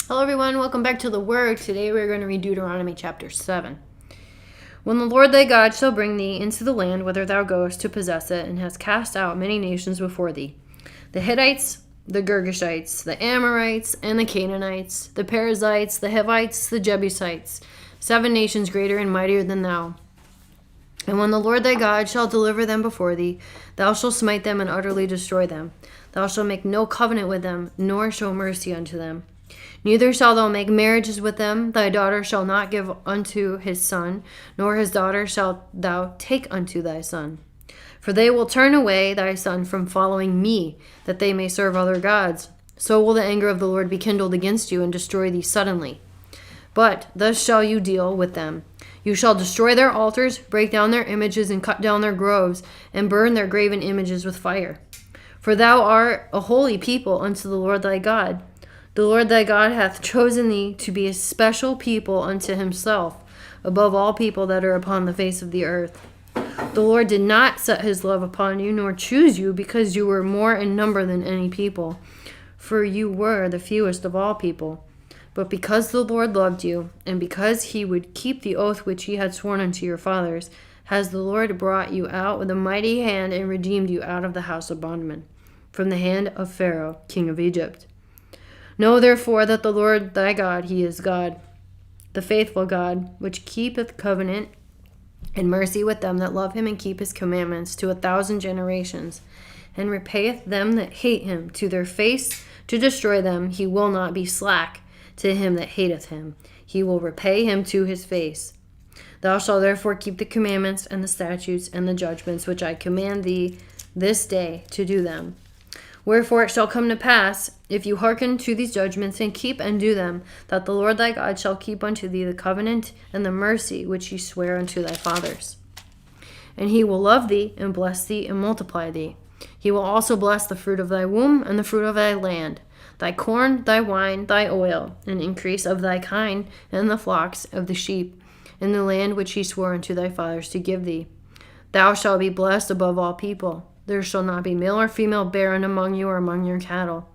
Hello everyone, welcome back to the Word. Today we're going to read Deuteronomy chapter 7. When the Lord thy God shall bring thee into the land whither thou goest to possess it, and has cast out many nations before thee, the Hittites, the Girgashites, the Amorites, and the Canaanites, the Perizzites, the Hivites, the Jebusites, 7 nations greater and mightier than thou. And when the Lord thy God shall deliver them before thee, thou shalt smite them and utterly destroy them. Thou shalt make no covenant with them, nor show mercy unto them. Neither shalt thou make marriages with them. Thy daughter shall not give unto his son, nor his daughter shalt thou take unto thy son. For they will turn away thy son from following me, that they may serve other gods. So will the anger of the Lord be kindled against you, and destroy thee suddenly. But thus shall you deal with them. You shall destroy their altars, break down their images, and cut down their groves, and burn their graven images with fire. For thou art a holy people unto the Lord thy God. The Lord thy God hath chosen thee to be a special people unto himself, above all people that are upon the face of the earth. The Lord did not set his love upon you, nor choose you, because you were more in number than any people, for you were the fewest of all people. But because the Lord loved you, and because he would keep the oath which he had sworn unto your fathers, has the Lord brought you out with a mighty hand, and redeemed you out of the house of bondmen, from the hand of Pharaoh, king of Egypt. Know therefore that the Lord thy God, he is God, the faithful God, which keepeth covenant and mercy with them that love him and keep his commandments to 1,000 generations, and repayeth them that hate him to their face to destroy them. He will not be slack to him that hateth him. He will repay him to his face. Thou shalt therefore keep the commandments and the statutes and the judgments which I command thee this day to do them. Wherefore it shall come to pass, if you hearken to these judgments and keep and do them, that the Lord thy God shall keep unto thee the covenant and the mercy which he sware unto thy fathers. And he will love thee and bless thee and multiply thee. He will also bless the fruit of thy womb and the fruit of thy land, thy corn, thy wine, thy oil, and increase of thy kine, and the flocks of the sheep, in the land which he swore unto thy fathers to give thee. Thou shalt be blessed above all people. There shall not be male or female barren among you or among your cattle.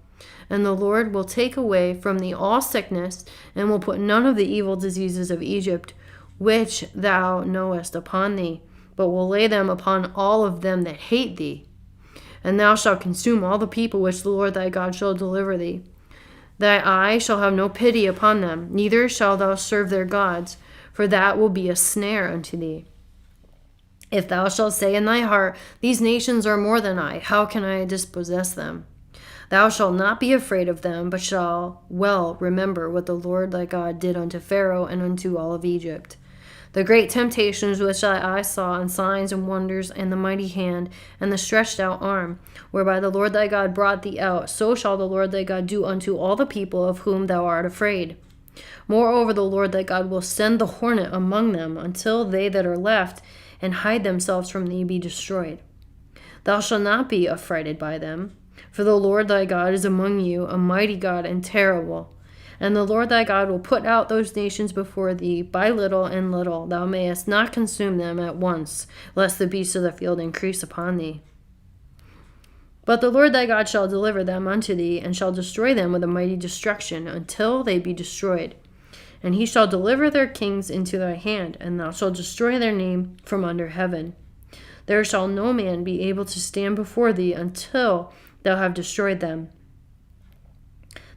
And the Lord will take away from thee all sickness, and will put none of the evil diseases of Egypt, which thou knowest, upon thee, but will lay them upon all of them that hate thee. And thou shalt consume all the people which the Lord thy God shall deliver thee. Thy eye shall have no pity upon them, neither shalt thou serve their gods, for that will be a snare unto thee. If thou shalt say in thy heart, these nations are more than I, how can I dispossess them? Thou shalt not be afraid of them, but shalt well remember what the Lord thy God did unto Pharaoh and unto all of Egypt. The great temptations which thy eye saw, and signs and wonders, and the mighty hand, and the stretched out arm, whereby the Lord thy God brought thee out, so shall the Lord thy God do unto all the people of whom thou art afraid. Moreover, the Lord thy God will send the hornet among them, until they that are left and hide themselves from thee be destroyed. Thou shalt not be affrighted by them, for the Lord thy God is among you, a mighty God and terrible. And the Lord thy God will put out those nations before thee by little and little. Thou mayest not consume them at once, lest the beasts of the field increase upon thee. But the Lord thy God shall deliver them unto thee, and shall destroy them with a mighty destruction, until they be destroyed. And he shall deliver their kings into thy hand, and thou shalt destroy their name from under heaven. There shall no man be able to stand before thee until thou have destroyed them.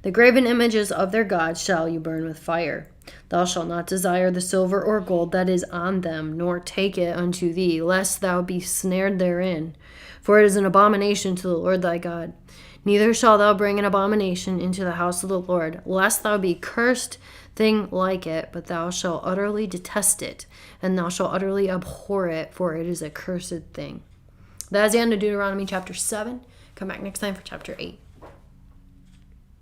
The graven images of their gods shall you burn with fire. Thou shalt not desire the silver or gold that is on them, nor take it unto thee, lest thou be snared therein. For it is an abomination to the Lord thy God. Neither shalt thou bring an abomination into the house of the Lord, lest thou be cursed thing like it, but thou shalt utterly detest it, and thou shalt utterly abhor it, for it is a cursed thing. That is the end of Deuteronomy chapter 7. Come back next time for chapter 8.